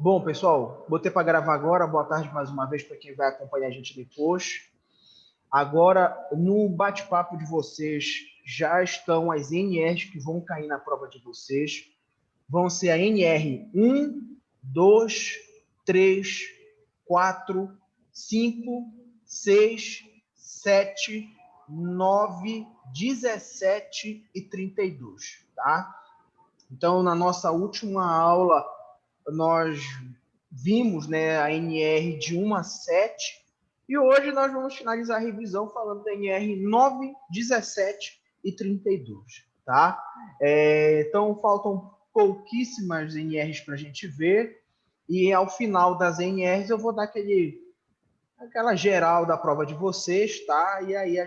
Bom, pessoal, botei para gravar agora. Boa tarde mais uma vez para quem vai acompanhar a gente depois. Agora, no bate-papo de vocês, já estão as NRs que vão cair na prova de vocês. Vão ser a NR 1, 2, 3, 4, 5, 6, 7, 9, 17 e 32, tá? Então, na nossa última aula, nós vimos, né, a NR de 1 a 7, e hoje nós vamos finalizar a revisão falando da NR 9, 17 e 32, tá? Então, faltam pouquíssimas NRs para a gente ver, e ao final das NRs eu vou dar aquela geral da prova de vocês, tá? E aí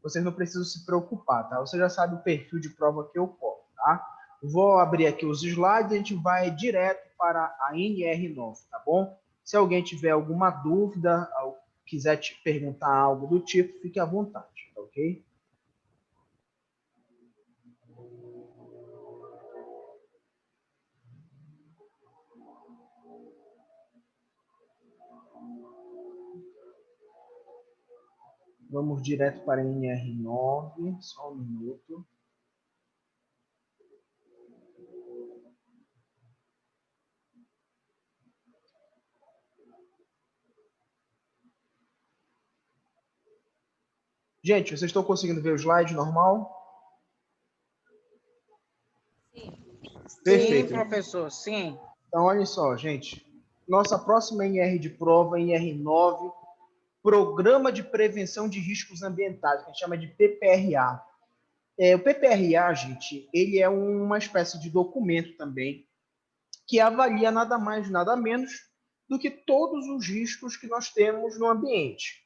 vocês não precisam se preocupar, tá? Você já sabe o perfil de prova que eu cobro, tá? Vou abrir aqui os slides e a gente vai direto para a NR9, tá bom? Se alguém tiver alguma dúvida, quiser te perguntar algo do tipo, fique à vontade, tá ok? Vamos direto para a NR9, só um minuto. Gente, vocês estão conseguindo ver o slide normal? Sim. Perfeito. Sim, professor, sim. Então, olha só, gente. Nossa próxima NR de prova, NR9, Programa de Prevenção de Riscos Ambientais, que a gente chama de PPRA. O PPRA, gente, ele é uma espécie de documento também que avalia nada mais, nada menos do que todos os riscos que nós temos no ambiente.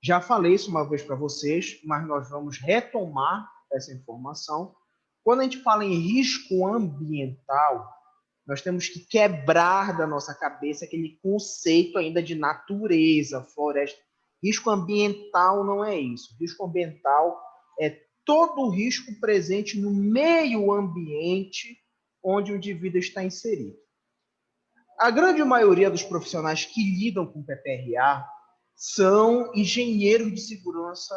Já falei isso uma vez para vocês, mas nós vamos retomar essa informação. Quando a gente fala em risco ambiental, nós temos que quebrar da nossa cabeça aquele conceito ainda de natureza, floresta. Risco ambiental não é isso. Risco ambiental é todo o risco presente no meio ambiente onde o indivíduo está inserido. A grande maioria dos profissionais que lidam com PPRA são engenheiros de segurança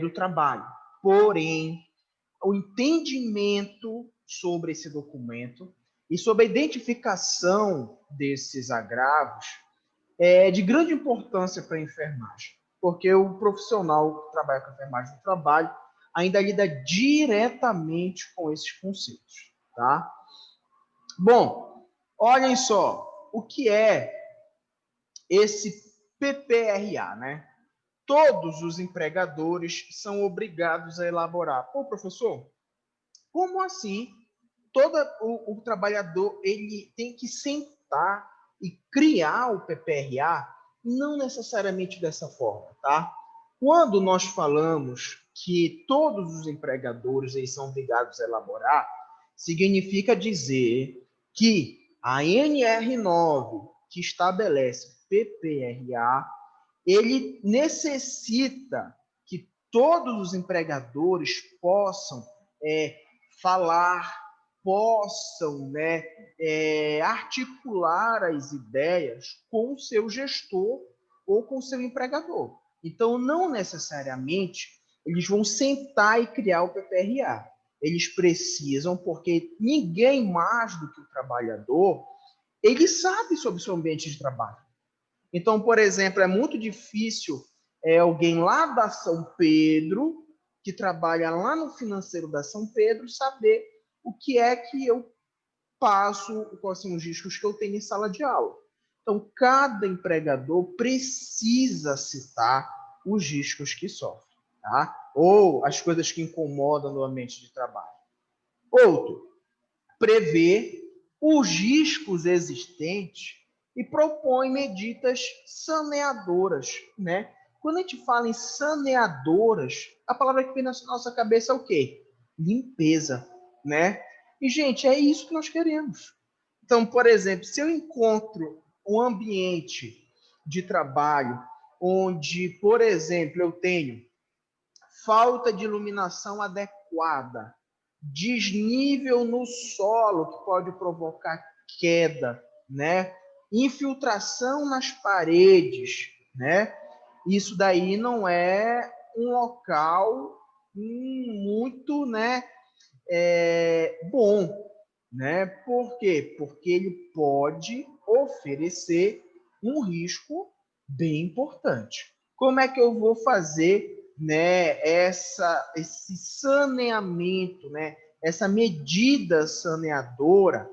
do trabalho. Porém, o entendimento sobre esse documento e sobre a identificação desses agravos é de grande importância para a enfermagem, porque o profissional que trabalha com a enfermagem no trabalho ainda lida diretamente com esses conceitos, tá? Bom, olhem só, o que é esse PPRA, né? Todos os empregadores são obrigados a elaborar. Pô, professor, como assim? Todo o trabalhador ele tem que sentar e criar o PPRA? Não necessariamente dessa forma, tá? Quando nós falamos que todos os empregadores eles são obrigados a elaborar, significa dizer que a NR9, que estabelece PPRA, ele necessita que todos os empregadores possam falar, possam, né, articular as ideias com o seu gestor ou com o seu empregador. Então, não necessariamente eles vão sentar e criar o PPRA. Eles precisam, porque ninguém mais do que o trabalhador, ele sabe sobre o seu ambiente de trabalho. Então, por exemplo, é muito difícil alguém lá da São Pedro, que trabalha lá no financeiro da São Pedro, saber o que é que eu passo, quais são os riscos que eu tenho em sala de aula. Então, cada empregador precisa citar os riscos que sofre, tá? Ou as coisas que incomodam no ambiente de trabalho. Outro, prever os riscos existentes e propõe medidas saneadoras, né? Quando a gente fala em saneadoras, a palavra que vem na nossa cabeça é o quê? Limpeza, né? E, gente, é isso que nós queremos. Então, por exemplo, se eu encontro um ambiente de trabalho onde, por exemplo, eu tenho falta de iluminação adequada, desnível no solo, que pode provocar queda, né? Infiltração nas paredes, né? Isso daí não é um local muito, né, bom, né? Por quê? Porque ele pode oferecer um risco bem importante. Como é que eu vou fazer, né, esse saneamento, né, essa medida saneadora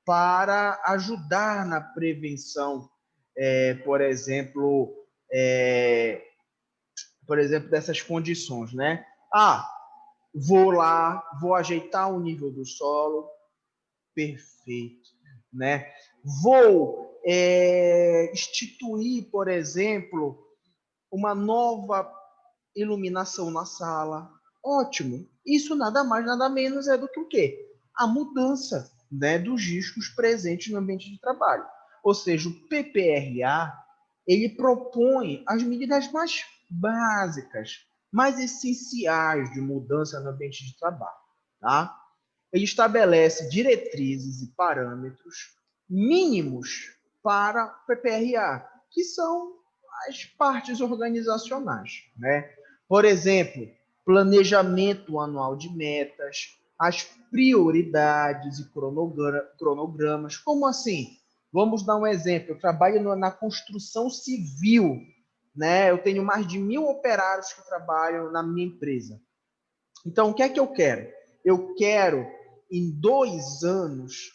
para ajudar na prevenção, é, por exemplo, dessas condições, né? Vou lá, vou ajeitar o nível do solo, perfeito, né? Vou instituir, por exemplo, uma nova iluminação na sala. Ótimo. Isso nada mais, nada menos é do que o quê? A mudança, né, dos riscos presentes no ambiente de trabalho. Ou seja, o PPRA, ele propõe as medidas mais básicas, mais essenciais de mudança no ambiente de trabalho, tá? Ele estabelece diretrizes e parâmetros mínimos para o PPRA, que são as partes organizacionais, né? Por exemplo, planejamento anual de metas, as prioridades e cronogramas. Como assim? Vamos dar um exemplo. Eu trabalho na construção civil, né? Eu tenho mais de 1.000 operários que trabalham na minha empresa. Então, o que é que eu quero? Eu quero, em 2 anos,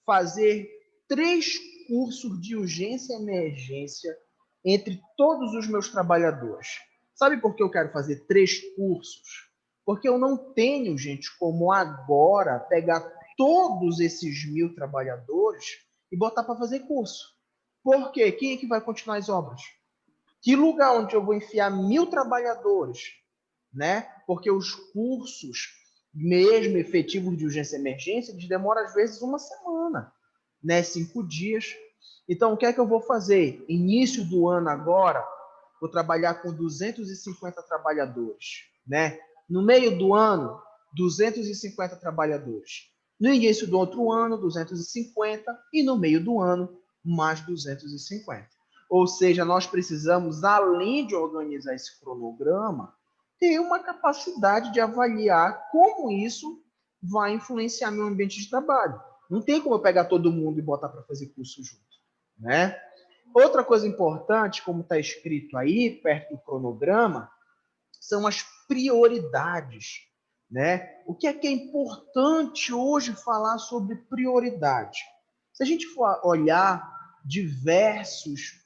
fazer 3 cursos de urgência e emergência entre todos os meus trabalhadores. Sabe por que eu quero fazer 3 cursos? Porque eu não tenho, gente, como agora pegar todos esses 1.000 trabalhadores e botar para fazer curso. Por quê? Quem é que vai continuar as obras? Que lugar onde eu vou enfiar 1.000 trabalhadores, né? Porque os cursos, mesmo efetivos de urgência e emergência, eles demoram às vezes uma semana, né? 5 dias. Então, o que é que eu vou fazer? Início do ano agora, vou trabalhar com 250 trabalhadores, né? No meio do ano, 250 trabalhadores. No início do outro ano, 250 e no meio do ano, mais 250. Ou seja, nós precisamos, além de organizar esse cronograma, ter uma capacidade de avaliar como isso vai influenciar meu ambiente de trabalho. Não tem como eu pegar todo mundo e botar para fazer curso junto, né? Outra coisa importante, como está escrito aí, perto do cronograma, são as prioridades, né? O que é importante hoje falar sobre prioridade? Se a gente for olhar diversos,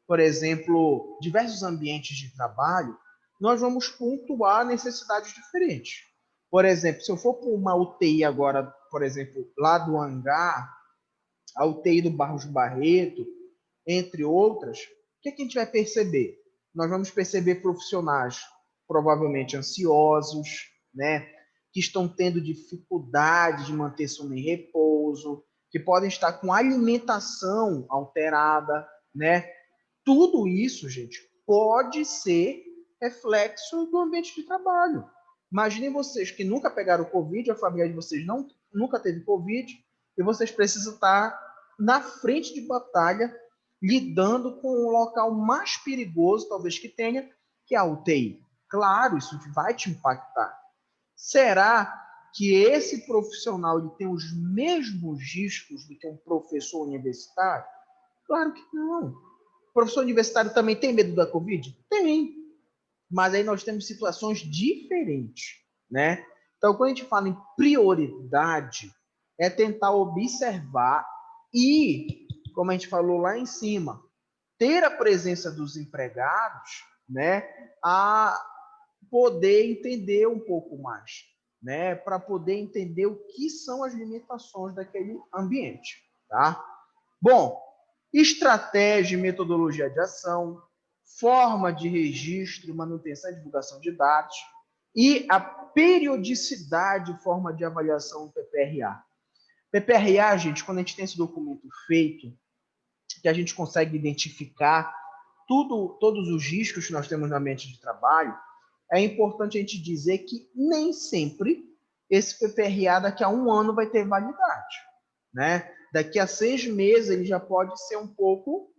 por exemplo, diversos ambientes de trabalho, nós vamos pontuar necessidades diferentes. Por exemplo, se eu for para uma UTI agora, por exemplo, lá do hangar, a UTI do Barros Barreto, entre outras, o que a gente vai perceber? Nós vamos perceber profissionais provavelmente ansiosos, né? Que estão tendo dificuldade de manter sono em repouso, que podem estar com alimentação alterada, né? Tudo isso, gente, pode ser reflexo do ambiente de trabalho. Imaginem vocês que nunca pegaram Covid, a família de vocês nunca teve Covid, e vocês precisam estar na frente de batalha, lidando com o local mais perigoso, talvez que tenha, que é a UTI. Claro, isso vai te impactar. Será que esse profissional ele tem os mesmos riscos do que um professor universitário? Claro que não. O professor universitário também tem medo da Covid? Tem. Mas aí nós temos situações diferentes, né? Então, quando a gente fala em prioridade, é tentar observar e, como a gente falou lá em cima, ter a presença dos empregados, né, a poder entender um pouco mais, né, para poder entender o que são as limitações daquele ambiente, tá? Bom, estratégia e metodologia de ação, forma de registro, manutenção e divulgação de dados e a periodicidade e forma de avaliação do PPRA. PPRA, gente, quando a gente tem esse documento feito, que a gente consegue identificar todos os riscos que nós temos no ambiente de trabalho, é importante a gente dizer que nem sempre esse PPRA daqui a 1 ano vai ter validade, né? Daqui a 6 meses ele já pode ser um pouco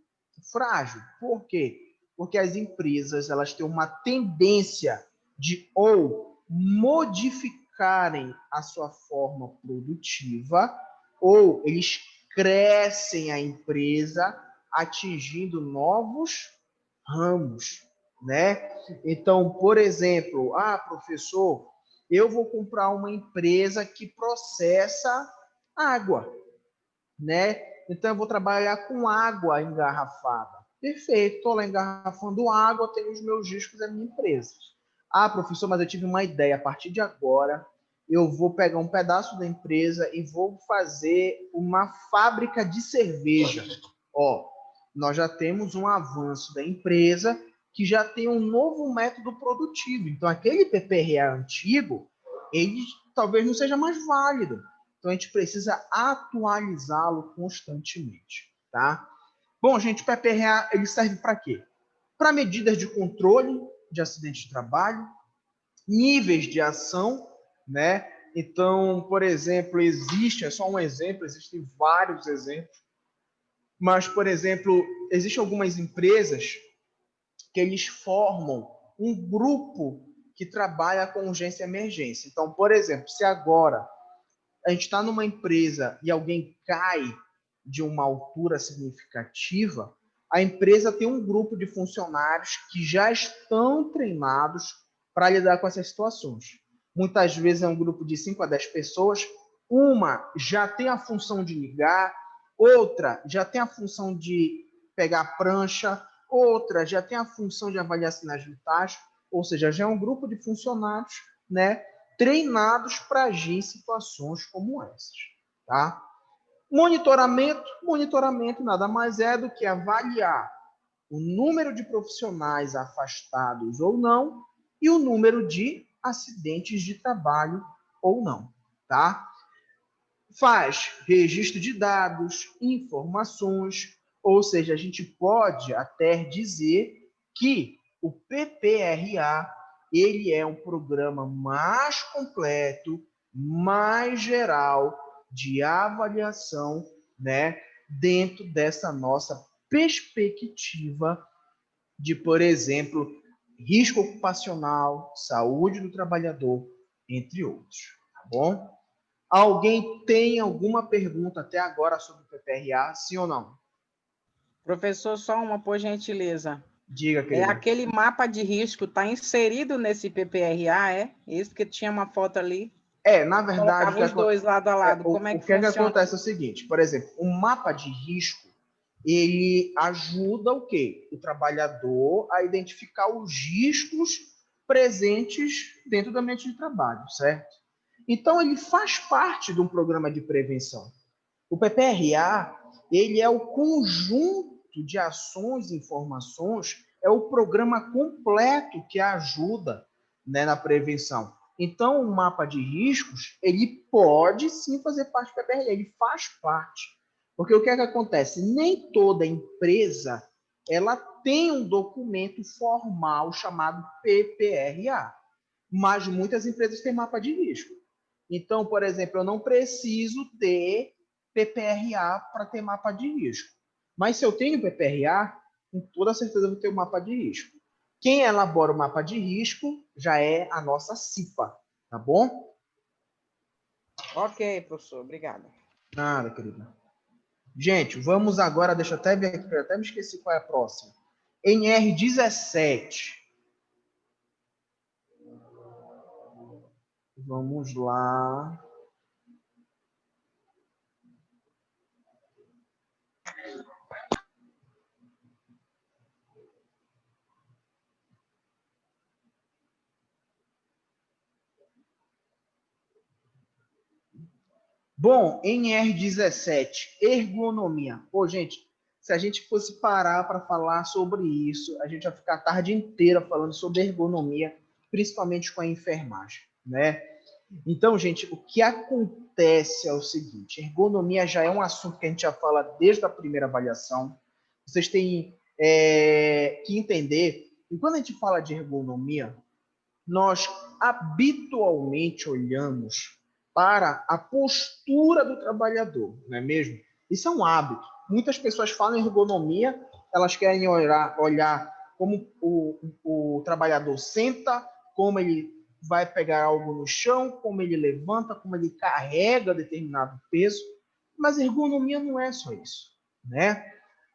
frágil. Por quê? Porque as empresas elas têm uma tendência de ou modificarem a sua forma produtiva ou eles crescem a empresa atingindo novos ramos, né? Então, por exemplo, professor, eu vou comprar uma empresa que processa água, né? Então, eu vou trabalhar com água engarrafada. Perfeito, estou lá engarrafando água, tenho os meus discos da minha empresa. Professor, mas eu tive uma ideia. A partir de agora, eu vou pegar um pedaço da empresa e vou fazer uma fábrica de cerveja. Nós já temos um avanço da empresa que já tem um novo método produtivo. Então, aquele PPRA antigo, ele talvez não seja mais válido. Então, a gente precisa atualizá-lo constantemente, tá? Bom, gente, o PPRA, ele serve para quê? Para medidas de controle de acidentes de trabalho, níveis de ação, né? Então, por exemplo, é só um exemplo, existem vários exemplos, mas, por exemplo, existem algumas empresas que eles formam um grupo que trabalha com urgência e emergência. Então, por exemplo, se agora a gente está numa empresa e alguém cai de uma altura significativa, a empresa tem um grupo de funcionários que já estão treinados para lidar com essas situações. Muitas vezes é um grupo de 5 a 10 pessoas, uma já tem a função de ligar, outra já tem a função de pegar a prancha, outra já tem a função de avaliar sinais vitais, ou seja, já é um grupo de funcionários, né, treinados para agir em situações como essas, tá? Monitoramento nada mais é do que avaliar o número de profissionais afastados ou não e o número de acidentes de trabalho ou não, tá? Faz registro de dados, informações, ou seja, a gente pode até dizer que o PPRA ele é um programa mais completo, mais geral de avaliação, né, dentro dessa nossa perspectiva de, por exemplo, risco ocupacional, saúde do trabalhador, entre outros, tá bom? Alguém tem alguma pergunta até agora sobre o PPRA, sim ou não? Professor, só uma, por gentileza. Diga, querido. Aquele mapa de risco está inserido nesse PPRA, é? Isso que tinha uma foto ali. Na verdade, colocava os dois lado a lado. Como é que funciona? O que acontece é o seguinte, por exemplo, um mapa de risco, ele ajuda o quê? O trabalhador a identificar os riscos presentes dentro do ambiente de trabalho, certo? Então, ele faz parte de um programa de prevenção. O PPRA, ele é o conjunto de ações e informações, é o programa completo que ajuda, né, na prevenção. Então, o mapa de riscos, ele pode sim fazer parte do PPRA, ele faz parte. Porque o que é que acontece? Nem toda empresa ela tem um documento formal chamado PPRA, mas muitas empresas têm mapa de risco. Então, por exemplo, eu não preciso ter PPRA para ter mapa de risco. Mas se eu tenho PPRA, com toda certeza eu vou ter um mapa de risco. Quem elabora o mapa de risco já é a nossa CIPA, tá bom? Ok, professor, obrigado. Nada, querida. Gente, vamos agora, deixa eu até ver aqui, eu até me esqueci qual é a próxima. NR17. Vamos lá. Bom, NR17, ergonomia. Pô, gente, se a gente fosse parar para falar sobre isso, a gente ia ficar a tarde inteira falando sobre ergonomia, principalmente com a enfermagem, né? Então, gente, o que acontece é o seguinte: ergonomia já é um assunto que a gente já fala desde a primeira avaliação. Vocês têm que entender que quando a gente fala de ergonomia, nós habitualmente olhamos para a postura do trabalhador, não é mesmo? Isso é um hábito. Muitas pessoas falam em ergonomia, elas querem olhar como o trabalhador senta, como ele vai pegar algo no chão, como ele levanta, como ele carrega determinado peso. Mas ergonomia não é só isso, né?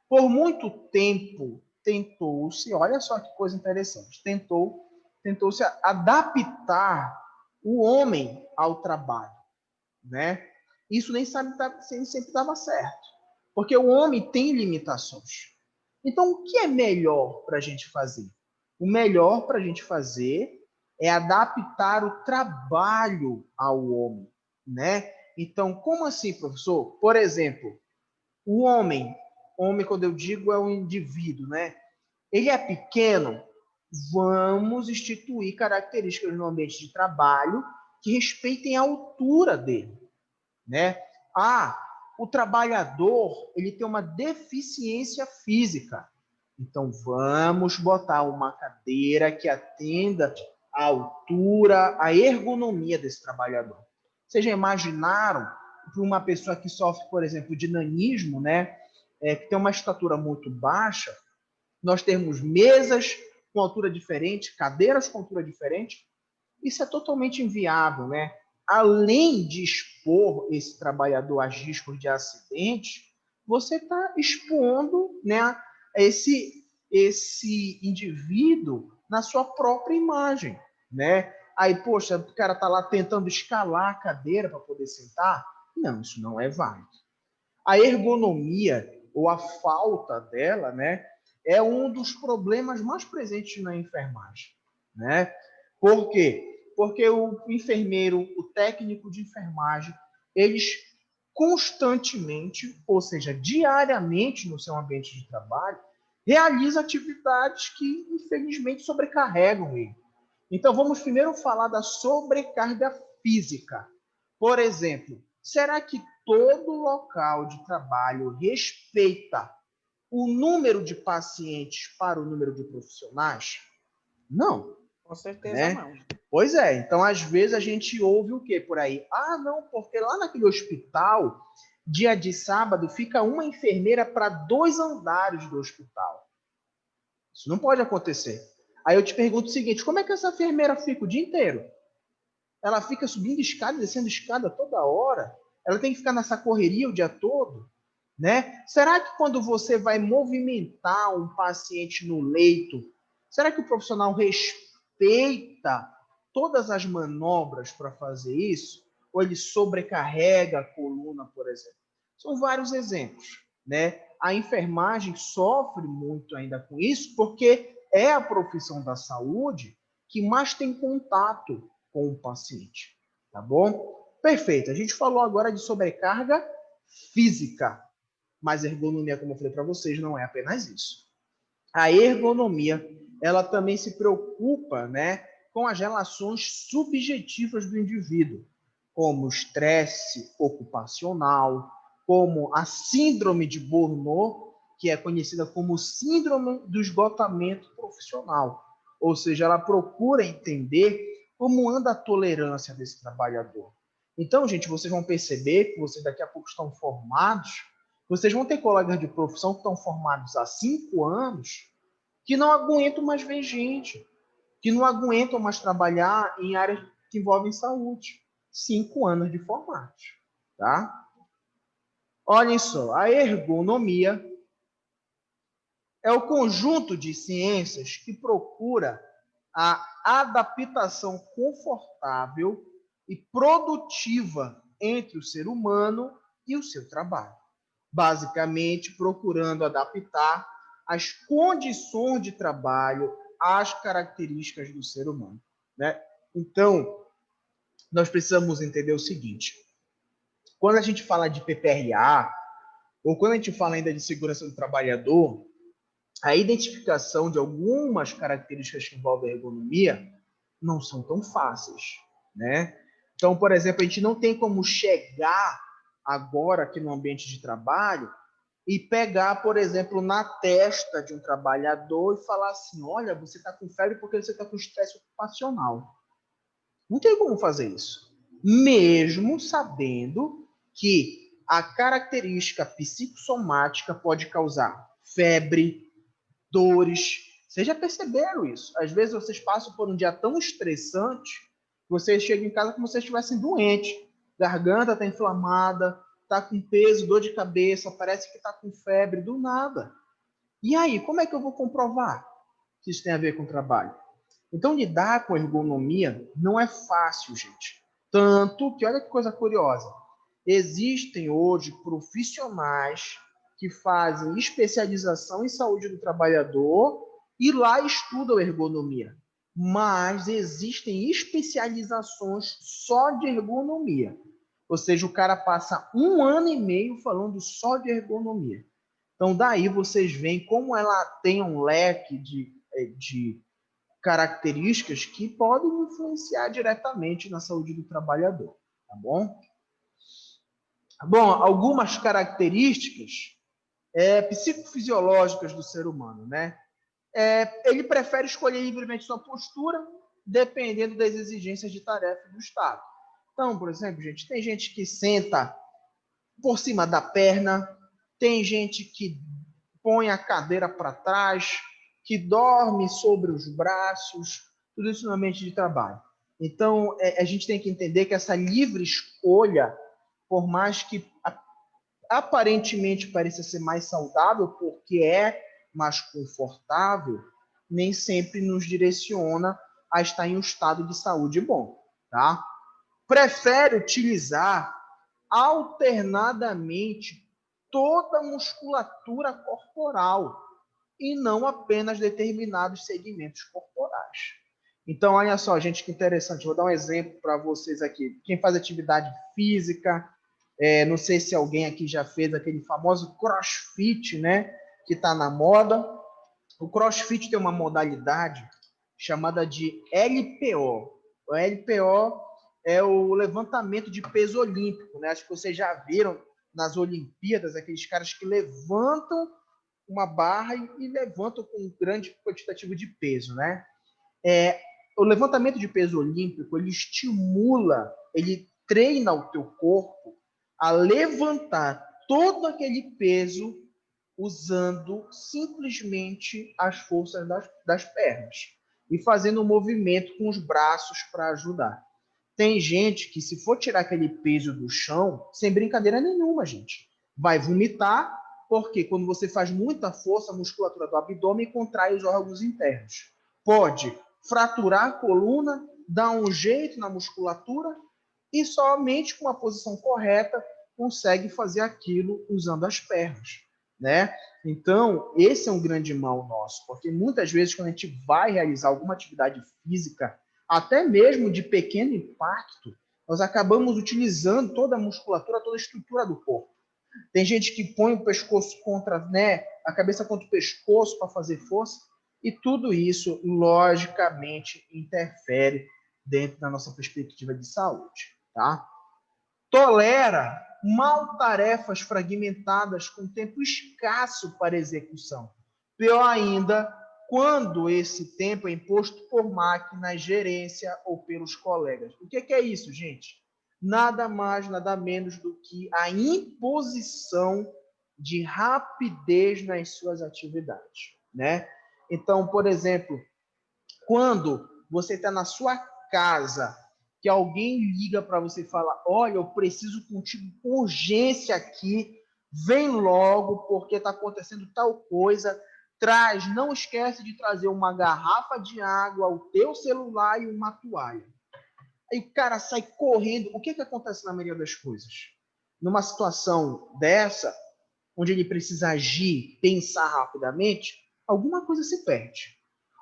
Por muito tempo tentou-se, olha só que coisa interessante, tentou-se adaptar o homem ao trabalho, né? Isso nem sempre dava certo, porque o homem tem limitações. Então, o que é melhor para a gente fazer? O melhor para a gente fazer é adaptar o trabalho ao homem, né? Então, como assim, professor? Por exemplo, o homem, quando eu digo é o indivíduo, né? Ele é pequeno, vamos instituir características no ambiente de trabalho que respeitem a altura dele, né? Ah, o trabalhador, ele tem uma deficiência física. Então, vamos botar uma cadeira que atenda à altura, à ergonomia desse trabalhador. Vocês já imaginaram para uma pessoa que sofre, por exemplo, de nanismo, né? Que tem uma estatura muito baixa, nós temos mesas com altura diferente, cadeiras com altura diferente? Isso é totalmente inviável, né? Além de expor esse trabalhador a riscos de acidente, você está expondo, né, esse indivíduo na sua própria imagem, né? Aí, poxa, o cara está lá tentando escalar a cadeira para poder sentar? Não, isso não é válido. A ergonomia, ou a falta dela, né, é um dos problemas mais presentes na enfermagem, né? Por quê? Porque o enfermeiro, o técnico de enfermagem, eles constantemente, ou seja, diariamente no seu ambiente de trabalho, realiza atividades que, infelizmente, sobrecarregam ele. Então, vamos primeiro falar da sobrecarga física. Por exemplo, será que todo local de trabalho respeita o número de pacientes para o número de profissionais? Não. Com certeza Né? não. Pois é. Então, às vezes, a gente ouve o quê por aí? Ah, não, porque lá naquele hospital, dia de sábado, fica uma enfermeira para 2 andares do hospital. Isso não pode acontecer. Aí eu te pergunto o seguinte, como é que essa enfermeira fica o dia inteiro? Ela fica subindo escada, descendo escada toda hora? Ela tem que ficar nessa correria o dia todo? Né? Será que quando você vai movimentar um paciente no leito, será que o profissional respeita todas as manobras para fazer isso? Ou ele sobrecarrega a coluna, por exemplo? São vários exemplos, né? A enfermagem sofre muito ainda com isso, porque é a profissão da saúde que mais tem contato com o paciente, tá bom? Perfeito. A gente falou agora de sobrecarga física, mas ergonomia, como eu falei para vocês, não é apenas isso. A ergonomia, ela também se preocupa, né, com as relações subjetivas do indivíduo, como o estresse ocupacional, como a síndrome de Burnout, que é conhecida como síndrome do esgotamento profissional. Ou seja, ela procura entender como anda a tolerância desse trabalhador. Então, gente, vocês vão perceber que vocês daqui a pouco estão formados, vocês vão ter colegas de profissão que estão formados há 5 anos que não aguentam mais ver gente, que não aguentam mais trabalhar em áreas que envolvem saúde. 5 anos de formatos, tá? Olhem só, a ergonomia é o conjunto de ciências que procura a adaptação confortável e produtiva entre o ser humano e o seu trabalho. Basicamente, procurando adaptar as condições de trabalho às características do ser humano, né? Então, nós precisamos entender o seguinte: quando a gente fala de PPRA, ou quando a gente fala ainda de segurança do trabalhador, a identificação de algumas características que envolvem a ergonomia não são tão fáceis, né? Então, por exemplo, a gente não tem como chegar agora aqui no ambiente de trabalho e pegar, por exemplo, na testa de um trabalhador e falar assim, olha, você está com febre porque você está com estresse ocupacional. Não tem como fazer isso, mesmo sabendo que a característica psicossomática pode causar febre, dores. Vocês já perceberam isso? Às vezes vocês passam por um dia tão estressante que vocês chegam em casa como se vocês estivessem doentes. Garganta está inflamada, está com peso, dor de cabeça, parece que está com febre, do nada. E aí, como é que eu vou comprovar que isso tem a ver com o trabalho? Então, lidar com ergonomia não é fácil, gente. Tanto que, olha que coisa curiosa, existem hoje profissionais que fazem especialização em saúde do trabalhador e lá estudam ergonomia. Mas existem especializações só de ergonomia. Ou seja, o cara passa 1 ano e meio falando só de ergonomia. Então, daí vocês veem como ela tem um leque de características que podem influenciar diretamente na saúde do trabalhador, tá bom? Bom, algumas características psicofisiológicas do ser humano, né? Ele prefere escolher livremente sua postura, dependendo das exigências de tarefa do Estado. Então, por exemplo, gente, tem gente que senta por cima da perna, tem gente que põe a cadeira para trás, que dorme sobre os braços, tudo isso no ambiente de trabalho. Então, a gente tem que entender que essa livre escolha, por mais que aparentemente pareça ser mais saudável, porque é mais confortável, nem sempre nos direciona a estar em um estado de saúde bom, tá? Prefere utilizar alternadamente toda a musculatura corporal e não apenas determinados segmentos corporais. Então, olha só, gente, que interessante. Vou dar um exemplo para vocês aqui. Quem faz atividade física, não sei se alguém aqui já fez aquele famoso CrossFit, né? Que está na moda. O CrossFit tem uma modalidade chamada de LPO. O LPO é o levantamento de peso olímpico, né? Acho que vocês já viram nas Olimpíadas aqueles caras que levantam uma barra e levantam com um grande quantitativo de peso, né? O levantamento de peso olímpico, ele estimula, ele treina o teu corpo a levantar todo aquele peso usando simplesmente as forças das pernas e fazendo um movimento com os braços para ajudar. Tem gente que, se for tirar aquele peso do chão, sem brincadeira nenhuma, gente, vai vomitar, porque quando você faz muita força, a musculatura do abdômen contrai os órgãos internos. Pode fraturar a coluna, dar um jeito na musculatura e somente com uma posição correta consegue fazer aquilo usando as pernas, né? Então, esse é um grande mal nosso, porque muitas vezes quando a gente vai realizar alguma atividade física, até mesmo de pequeno impacto, nós acabamos utilizando toda a musculatura, toda a estrutura do corpo. Tem gente que põe o pescoço contra, né, a cabeça contra o pescoço para fazer força, e tudo isso, logicamente, interfere dentro da nossa perspectiva de saúde, tá? Tolera mal tarefas fragmentadas com tempo escasso para execução. Pior ainda, quando esse tempo é imposto por máquinas, gerência ou pelos colegas. O que é isso, gente? Nada mais, nada menos do que a imposição de rapidez nas suas atividades, né? Então, por exemplo, quando você está na sua casa, que alguém liga para você e fala, olha, eu preciso contigo com urgência aqui, vem logo, porque está acontecendo tal coisa, traz, não esquece de trazer uma garrafa de água, o teu celular e uma toalha. Aí o cara sai correndo. O que acontece na maioria das coisas? Numa situação dessa, onde ele precisa agir, pensar rapidamente, alguma coisa se perde.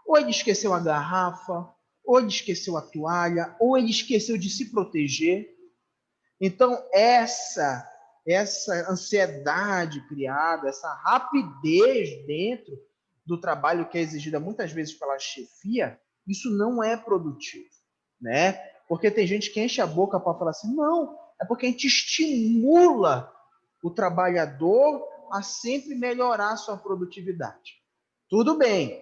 Ou ele esqueceu a garrafa, ou ele esqueceu a toalha, ou ele esqueceu de se proteger. Então, essa ansiedade criada, essa rapidez dentro do trabalho que é exigida muitas vezes pela chefia, isso não é produtivo, né? Porque tem gente que enche a boca para falar assim, não, é porque a gente estimula o trabalhador a sempre melhorar a sua produtividade. Tudo bem,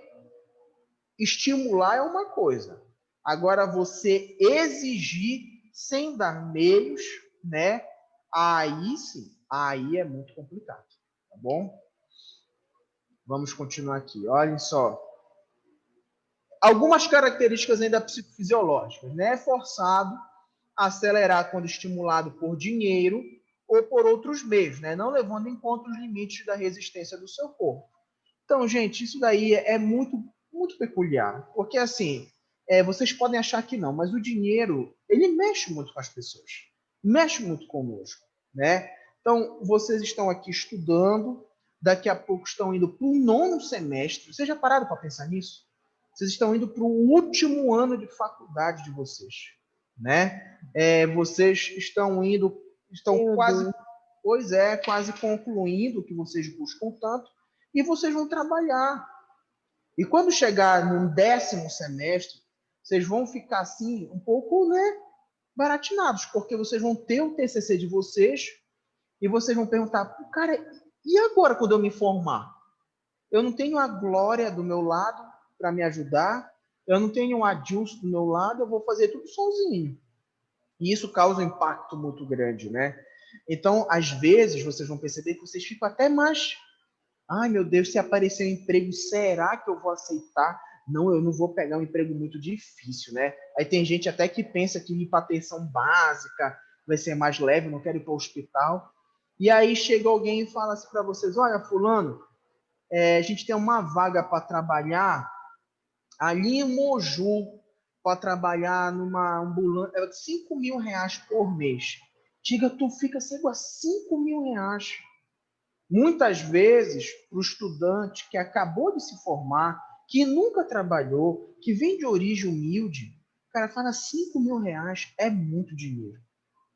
estimular é uma coisa. Agora, você exigir sem dar meios, né? Aí sim, aí é muito complicado, tá bom? Vamos continuar aqui. Olhem só. Algumas características ainda psicofisiológicas, né? É forçado a acelerar quando estimulado por dinheiro ou por outros meios, né? Não levando em conta os limites da resistência do seu corpo. Então, gente, isso daí é muito, muito peculiar, porque assim, vocês podem achar que não, mas o dinheiro, ele mexe muito com as pessoas, mexe muito conosco, né? Então, vocês estão aqui estudando, daqui a pouco estão indo para o 9º semestre. Vocês já pararam para pensar nisso? Vocês estão indo para o último ano de faculdade de vocês, né? Vocês estão Meu quase, Deus. pois é, quase concluindo o que vocês buscam tanto, e vocês vão trabalhar. E quando chegar no 10º semestre, vocês vão ficar assim um pouco, né, baratinados, porque vocês vão ter o TCC de vocês e vocês vão perguntar, cara, e agora quando eu me formar? Eu não tenho a Glória do meu lado para me ajudar, eu não tenho o Adilson do meu lado, eu vou fazer tudo sozinho. E isso causa um impacto muito grande, né? Então, às vezes, vocês vão perceber que vocês ficam até mais... Ai, meu Deus, se aparecer um emprego, será que eu vou aceitar? Não, eu não vou pegar um emprego muito difícil, né? Aí tem gente até que pensa que ir para atenção básica vai ser mais leve, não quero ir para o hospital. E aí chega alguém e fala assim para vocês, olha, fulano, a gente tem uma vaga para trabalhar ali em Moju, para trabalhar numa ambulância, R$ 5.000 por mês. Diga, tu fica cego a R$ 5.000. Muitas vezes, para o estudante que acabou de se formar, que nunca trabalhou, que vem de origem humilde, o cara fala R$ 5.000 é muito dinheiro.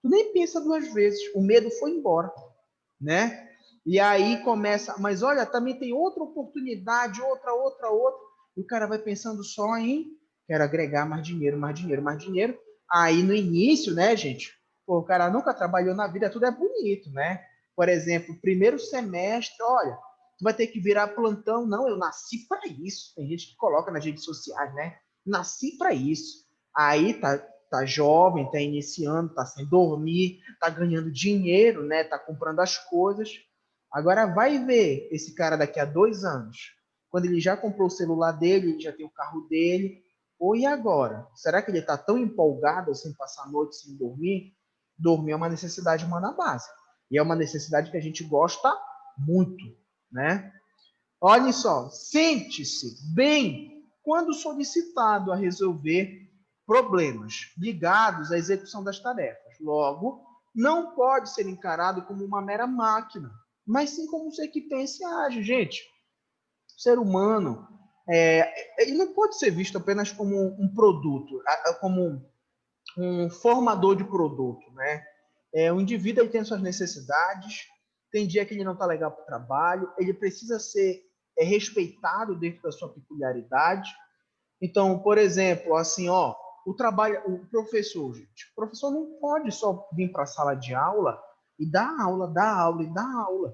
Tu nem pensa duas vezes, o medo foi embora, né? E aí começa, mas olha, também tem outra oportunidade, outra. E o cara vai pensando só em, quero agregar mais dinheiro, mais dinheiro, mais dinheiro. Aí no início, né, gente? Pô, o cara nunca trabalhou na vida, tudo é bonito, né? Por exemplo, primeiro semestre, olha, tu vai ter que virar plantão. Não, eu nasci para isso. Tem gente que coloca nas redes sociais, né? Nasci para isso. Aí tá jovem, tá iniciando, tá sem dormir, tá ganhando dinheiro, né? Tá comprando as coisas. Agora vai ver esse cara daqui a 2 anos, quando ele já comprou o celular dele, ele já tem o carro dele. Ou e agora? Será que ele está tão empolgado sem passar a noite sem dormir? Dormir é uma necessidade humana básica. E é uma necessidade que a gente gosta muito, né? Olhem só, sente-se bem quando solicitado a resolver problemas ligados à execução das tarefas. Logo, não pode ser encarado como uma mera máquina, mas sim como um ser que pensa e age. Gente, o ser humano, ele não pode ser visto apenas como um produto, como um formador de produto, né? O indivíduo ele tem suas necessidades, tem dia que ele não está legal para o trabalho, ele precisa ser respeitado dentro da sua peculiaridade. Então, por exemplo, assim, ó, o professor, gente, o professor não pode só vir para a sala de aula e dar aula, dar aula e dar aula.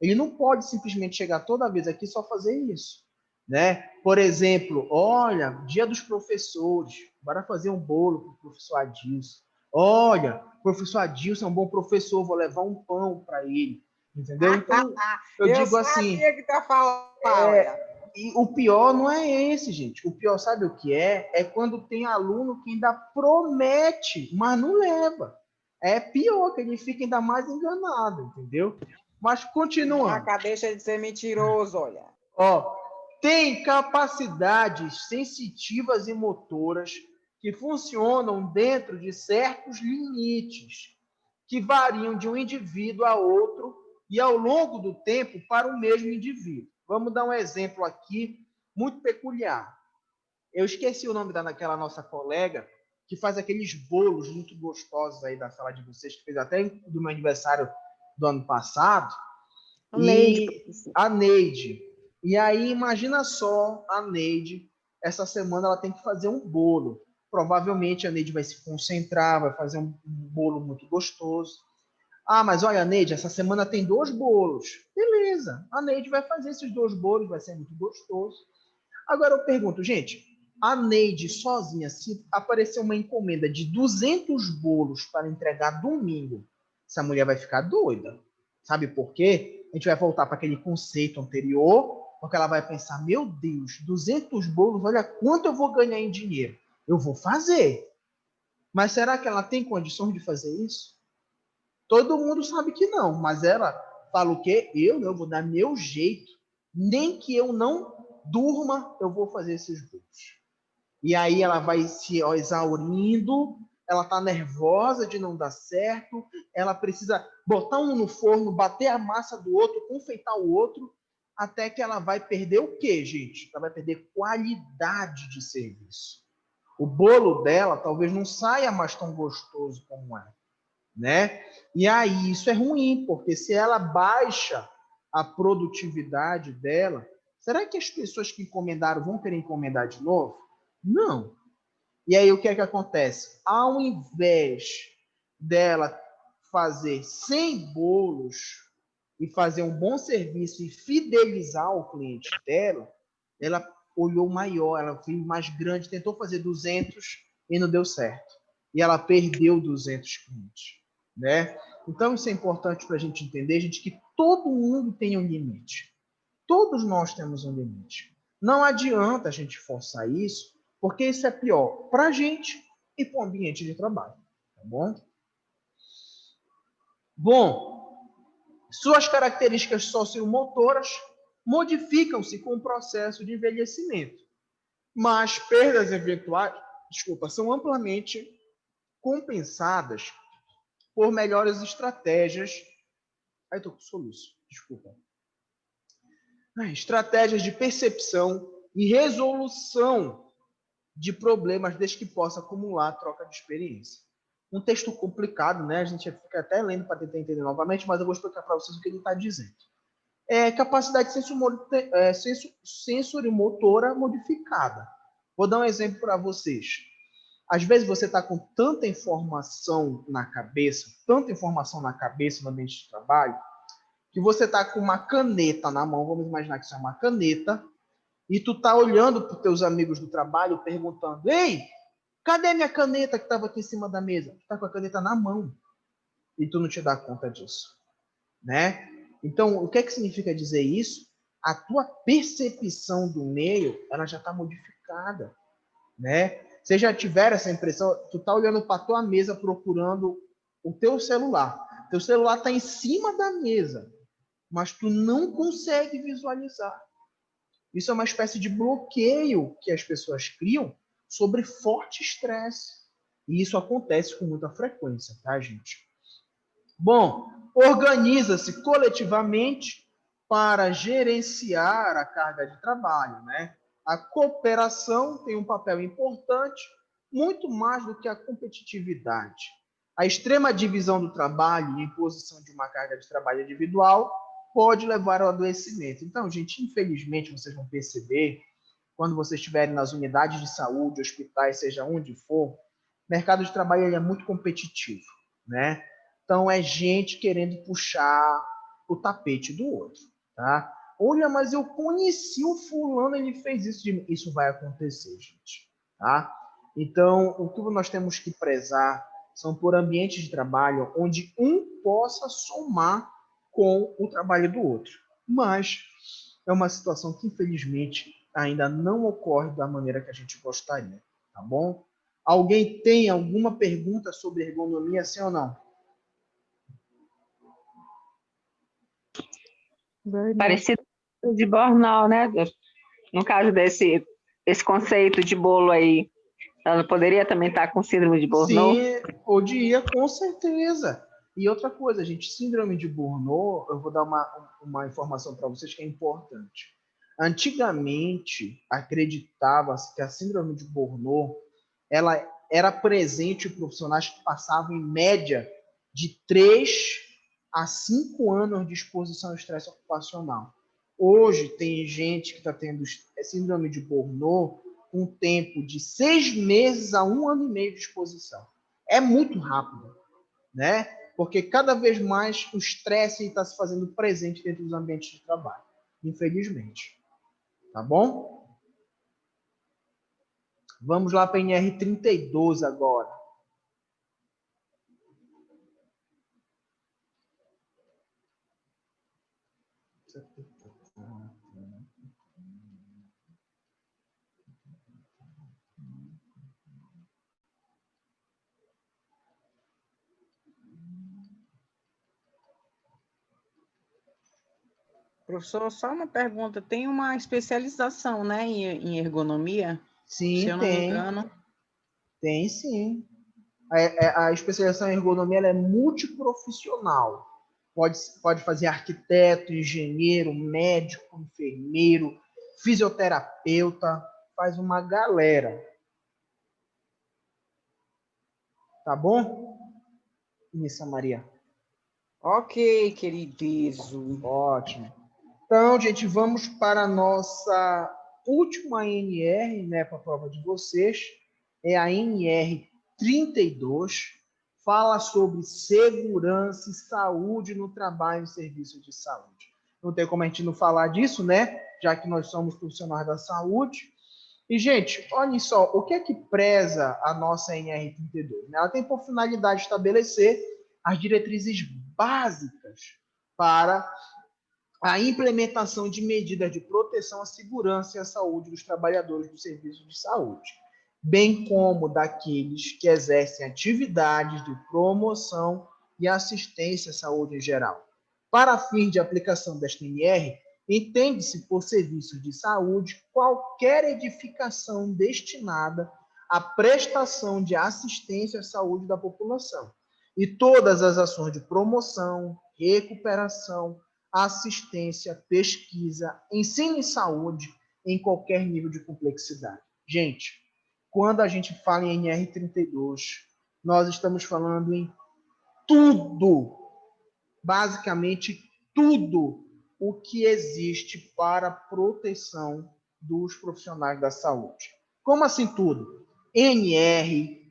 Ele não pode simplesmente chegar toda vez aqui e só fazer isso, né? Por exemplo, olha, dia dos professores, bora fazer um bolo para o professor Adilson. Olha, o professor Adilson é um bom professor, vou levar um pão para ele, entendeu? Então, eu Eu digo assim, sabia que tá falando, olha. e o pior não é esse, gente. O pior, sabe o que é? É quando tem aluno que ainda promete, mas não leva. É pior, que ele fica ainda mais enganado, entendeu? Mas continuando. Maca, deixa de ser mentiroso, olha. Ó, tem capacidades sensitivas e motoras que funcionam dentro de certos limites, que variam de um indivíduo a outro e ao longo do tempo para o mesmo indivíduo. Vamos dar um exemplo aqui muito peculiar. Eu esqueci o nome daquela nossa colega que faz aqueles bolos muito gostosos aí da sala de vocês, que fez até do meu aniversário do ano passado. A Neide, E professor. a Neide. E aí, imagina só a Neide, essa semana ela tem que fazer um bolo. Provavelmente a Neide vai se concentrar, vai fazer um bolo muito gostoso. Ah, mas olha, Neide, essa semana tem 2 bolos. Beleza, a Neide vai fazer esses 2 bolos, vai ser muito gostoso. Agora eu pergunto, gente, A Neide sozinha, se aparecer uma encomenda de 200 bolos para entregar domingo, essa mulher vai ficar doida. Sabe por quê? A gente vai voltar para aquele conceito anterior, porque ela vai pensar, meu Deus, 200 bolos, olha quanto eu vou ganhar em dinheiro. Eu vou fazer. Mas será que ela tem condições de fazer isso? Todo mundo sabe que não, mas ela fala o quê? Eu vou dar meu jeito. Nem que eu não durma, eu vou fazer esses bolos. E aí ela vai se exaurindo, ela está nervosa de não dar certo, ela precisa botar um no forno, bater a massa do outro, confeitar o outro, até que ela vai perder o quê, gente? Ela vai perder qualidade de serviço. O bolo dela talvez não saia mais tão gostoso como é, né? E aí isso é ruim, porque se ela baixa a produtividade dela, será que as pessoas que encomendaram vão querer encomendar de novo? Não. E aí o que é que acontece? Ao invés dela fazer 100 bolos e fazer um bom serviço e fidelizar o cliente dela, ela olhou maior, ela foi mais grande, tentou fazer 200 e não deu certo. E ela perdeu 200 clientes, né? Então isso é importante para a gente entender, gente, que todo mundo tem um limite. Todos nós temos um limite. Não adianta a gente forçar isso, porque isso é pior para a gente e para o ambiente de trabalho. Tá bom? Bom, suas características sociomotoras modificam-se com o processo de envelhecimento, mas perdas eventuais, são amplamente compensadas por melhores estratégias. Ai, tô com soluço, desculpa. Estratégias de percepção e resolução de problemas desde que possa acumular troca de experiência. Um texto complicado, né? A gente fica até lendo para tentar entender novamente, mas eu vou explicar para vocês o que ele está dizendo. Capacidade sensorimotora modificada. Vou dar um exemplo para vocês. Às vezes você está com tanta informação na cabeça no ambiente de trabalho, que você está com uma caneta na mão, vamos imaginar que isso é uma caneta, e tu tá olhando para os teus amigos do trabalho, perguntando, ei, cadê minha caneta que estava aqui em cima da mesa? Tu tá com a caneta na mão, e tu não te dá conta disso, né? Então, o que é que significa dizer isso? A tua percepção do meio, ela já está modificada, né? Você já tiver essa impressão, tu tá olhando para tua mesa procurando o teu celular. Teu celular está em cima da mesa, mas tu não consegue visualizar. Isso é uma espécie de bloqueio que as pessoas criam sobre forte estresse. E isso acontece com muita frequência, tá, gente? Bom, organiza-se coletivamente para gerenciar a carga de trabalho, né? A cooperação tem um papel importante, muito mais do que a competitividade. A extrema divisão do trabalho e imposição de uma carga de trabalho individual pode levar ao adoecimento. Então, gente, infelizmente, vocês vão perceber, quando vocês estiverem nas unidades de saúde, hospitais, seja onde for, o mercado de trabalho ele é muito competitivo, né? Então, é gente querendo puxar o tapete do outro, tá? Olha, mas eu conheci o fulano, ele fez isso. Isso vai acontecer, gente, tá? Então, o que nós temos que prezar são por ambientes de trabalho onde um possa somar com o trabalho do outro. Mas é uma situação que, infelizmente, ainda não ocorre da maneira que a gente gostaria, tá bom? Alguém tem alguma pergunta sobre ergonomia, sim ou não? Parecido de burnout, né? No caso esse conceito de bolo aí, ela poderia também estar com síndrome de Burnout? Sim, podia, com certeza. E outra coisa, gente, síndrome de Burnout, eu vou dar uma informação para vocês que é importante. Antigamente, acreditava-se que a síndrome de Burnout, ela era presente em profissionais que passavam, em média, de 3 a 5 anos de exposição ao estresse ocupacional. Hoje, tem gente que está tendo síndrome de Burnout um tempo de 6 meses a 1 ano e meio de exposição. É muito rápido, né? Porque cada vez mais o estresse está se fazendo presente dentro dos ambientes de trabalho, infelizmente. Tá bom? Vamos lá para a NR32 agora. Professor, só uma pergunta. Tem uma especialização, né, em ergonomia? Sim, Se eu não me engano. Tem sim. A especialização em ergonomia ela é multiprofissional. Pode fazer arquiteto, engenheiro, médico, enfermeiro, fisioterapeuta, faz uma galera. Tá bom, Nissa Maria? Ok, queridizo. Ótimo. Então, gente, vamos para a nossa última NR, né, para a prova de vocês. É a NR 32. Fala sobre segurança e saúde no trabalho e serviço de saúde. Não tem como a gente não falar disso, né? Já que nós somos profissionais da saúde. E, gente, olhem só, o que é que preza a nossa NR 32? Ela tem por finalidade estabelecer as diretrizes básicas para a implementação de medidas de proteção à segurança e à saúde dos trabalhadores do serviço de saúde, bem como daqueles que exercem atividades de promoção e assistência à saúde em geral. Para fins de aplicação desta NR, entende-se por serviço de saúde qualquer edificação destinada à prestação de assistência à saúde da população e todas as ações de promoção, recuperação, assistência, pesquisa, ensino e saúde em qualquer nível de complexidade. Gente, quando a gente fala em NR32, nós estamos falando em tudo, basicamente tudo o que existe para a proteção dos profissionais da saúde. Como assim tudo? NR,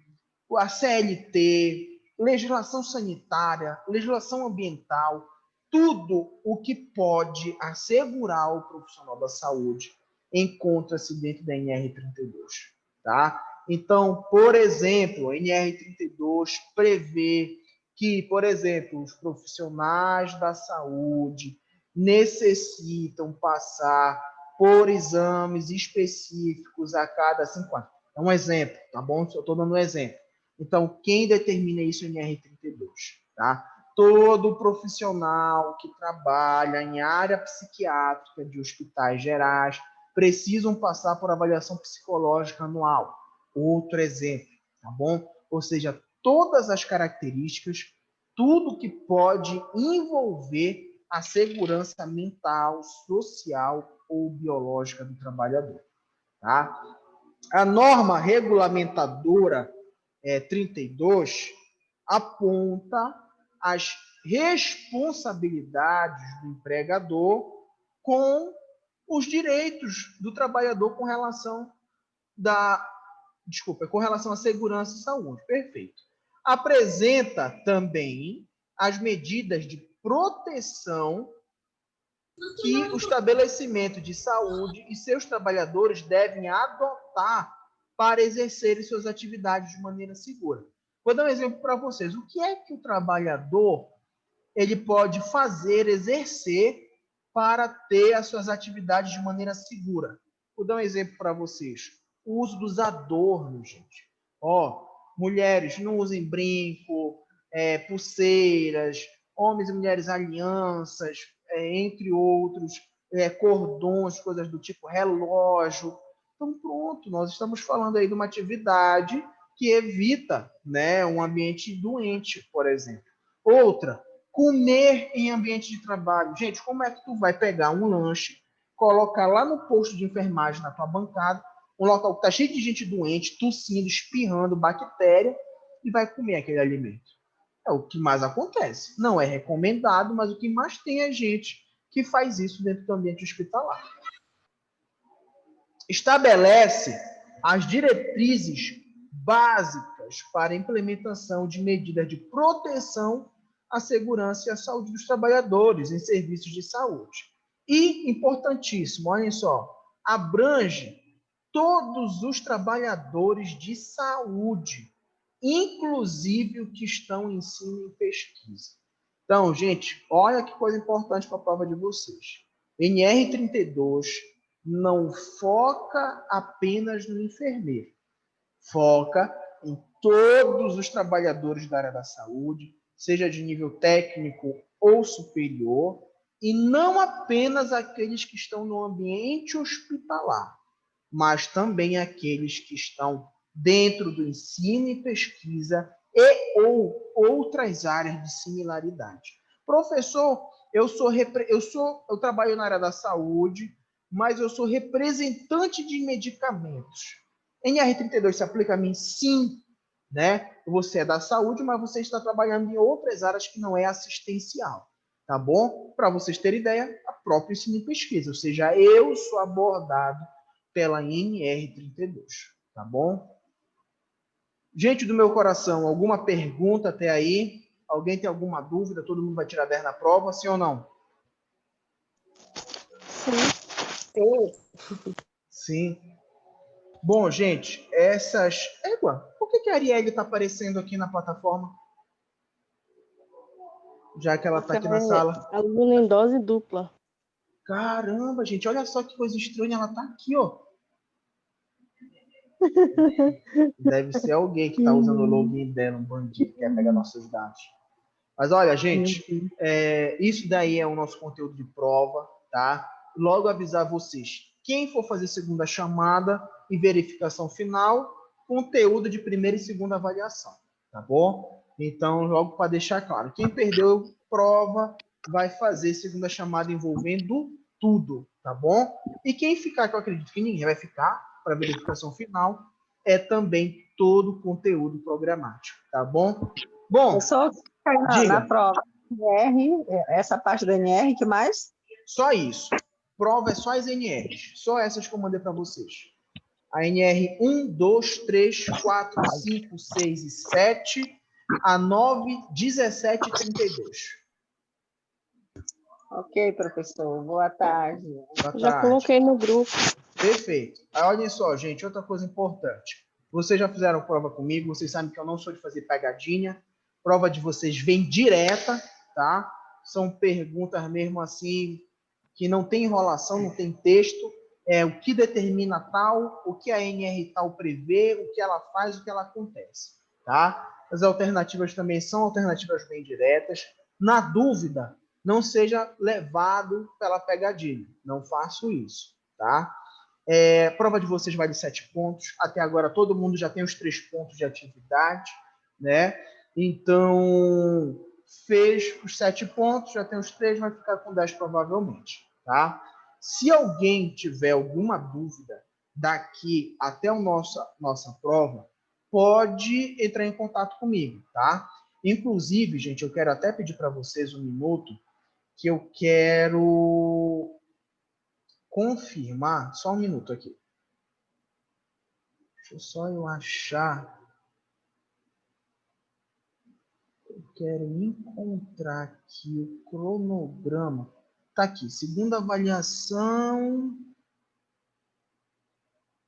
a CLT, legislação sanitária, legislação ambiental, tudo o que pode assegurar o profissional da saúde encontra-se dentro da NR32, tá? Então, por exemplo, a NR32 prevê que, por exemplo, os profissionais da saúde necessitam passar por exames específicos a cada 5 anos. É um exemplo, tá bom? Só estou dando um exemplo. Então, quem determina isso é a NR32, tá? Todo profissional que trabalha em área psiquiátrica de hospitais gerais precisam passar por avaliação psicológica anual. Outro exemplo, tá bom? Ou seja, todas as características, tudo que pode envolver a segurança mental, social ou biológica do trabalhador, tá? A norma regulamentadora 32 aponta as responsabilidades do empregador com os direitos do trabalhador com relação à segurança e saúde. Perfeito. Apresenta também as medidas de proteção que o estabelecimento de saúde e seus trabalhadores devem adotar para exercerem suas atividades de maneira segura. Vou dar um exemplo para vocês. O que é que o trabalhador ele pode fazer, exercer para ter as suas atividades de maneira segura? Vou dar um exemplo para vocês. O uso dos adornos, gente. Mulheres, não usem brinco, pulseiras, homens e mulheres alianças, entre outros, cordões, coisas do tipo, relógio. Então, pronto, nós estamos falando aí de uma atividade que evita, né, um ambiente doente, por exemplo. Outra, comer em ambiente de trabalho. Gente, como é que tu vai pegar um lanche, colocar lá no posto de enfermagem na tua bancada, um local que está cheio de gente doente, tossindo, espirrando, bactéria, e vai comer aquele alimento? É o que mais acontece. Não é recomendado, mas o que mais tem é gente que faz isso dentro do ambiente hospitalar. Estabelece as diretrizes básicas para a implementação de medidas de proteção à segurança e à saúde dos trabalhadores em serviços de saúde. E, importantíssimo, olhem só, abrange todos os trabalhadores de saúde, inclusive os que estão em ensino e pesquisa. Então, gente, olha que coisa importante para a prova de vocês. NR32 não foca apenas no enfermeiro, foca em todos os trabalhadores da área da saúde, seja de nível técnico ou superior, e não apenas aqueles que estão no ambiente hospitalar, mas também aqueles que estão dentro do ensino e pesquisa e ou outras áreas de similaridade. Professor, eu trabalho na área da saúde, mas eu sou representante de medicamentos. NR32 se aplica a mim? Sim, né? Você é da saúde, mas você está trabalhando em outras áreas que não é assistencial, tá bom? Para vocês terem ideia, a própria ensino e pesquisa, ou seja, eu sou abordado pela NR32, tá bom? Gente do meu coração, alguma pergunta até aí? Alguém tem alguma dúvida? Todo mundo vai tirar 10 na prova, sim ou não? Sim. Sim. Bom, gente, essas... Égua, por que a Arielle está aparecendo aqui na plataforma? Já que ela está aqui na sala. Aluna em dose dupla. Caramba, gente, olha só que coisa estranha, ela está aqui, ó. Deve ser alguém que está usando o login dela, um bandido, que quer pegar nossos dados. Mas olha, gente, isso daí é o nosso conteúdo de prova, tá? Logo avisar vocês, quem for fazer segunda chamada e verificação final, conteúdo de primeira e segunda avaliação, tá bom? Então, logo para deixar claro, quem perdeu prova vai fazer segunda chamada envolvendo tudo, tá bom? E quem ficar, que eu acredito que ninguém vai ficar para verificação final, é também todo o conteúdo programático, tá bom? Bom, Eu só diga. na prova NR, essa parte da NR, que mais? Só isso. Prova é só as NRs. Só essas que eu mandei para vocês. A NR 1, 2, 3, 4, 5, 6 e 7, a 9, 17 e 32. Ok, professor. Boa tarde. Boa Já tarde. coloquei no grupo. Perfeito. Aí, olhem só, gente, outra coisa importante. Vocês já fizeram prova comigo, vocês sabem que eu não sou de fazer pegadinha. Prova de vocês vem direta, tá? São perguntas mesmo assim, que não tem enrolação, não tem texto. É o que determina tal, o que a NR tal prevê, o que ela faz, o que ela acontece, tá? As alternativas também são alternativas bem diretas. Na dúvida, não seja levado pela pegadilha. Não faço isso, tá? Prova de vocês vale 7 pontos. Até agora todo mundo já tem os 3 pontos de atividade, né? Então, fez os 7 pontos, já tem os 3, vai ficar com 10 provavelmente, tá? Se alguém tiver alguma dúvida daqui até a nossa prova, pode entrar em contato comigo, tá? Inclusive, gente, eu quero até pedir para vocês um minuto, que eu quero confirmar, só um minuto aqui. Deixa eu só achar. Eu quero encontrar aqui o cronograma. Tá aqui, segunda avaliação.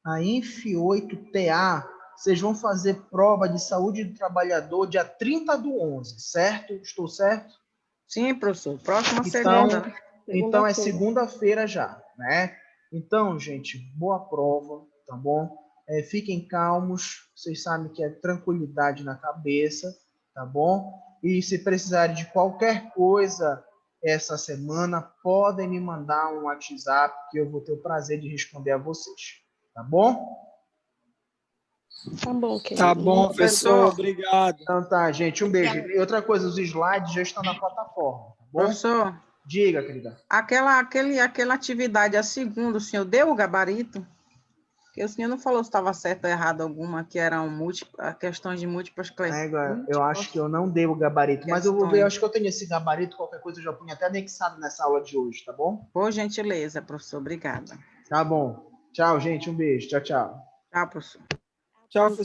A ENF8TA, vocês vão fazer prova de saúde do trabalhador dia 30/11, certo? Estou certo? Sim, professor. Próxima Então, segunda. então é segunda-feira já, né? Então, gente, boa prova, tá bom? Fiquem calmos, vocês sabem que é tranquilidade na cabeça, tá bom? E se precisarem de qualquer coisa essa semana, podem me mandar um WhatsApp que eu vou ter o prazer de responder a vocês, tá bom? Tá bom, querido. Tá bom, professor. Obrigado. Então tá, gente, um beijo. E outra coisa, os slides já estão na plataforma, tá bom? Professor, Diga, querida. aquela atividade, a segunda, o senhor deu o gabarito? Porque o senhor não falou se estava certo ou errado alguma, que eram questões de múltiplas Eu acho que eu não dei o gabarito, mas eu vou ver, eu acho que eu tenho esse gabarito, qualquer coisa eu já punha até anexado nessa aula de hoje, tá bom? Por gentileza, professor, obrigada. Tá bom. Tchau, gente, um beijo. Tchau, tchau. Tchau, professor. Tchau, professor.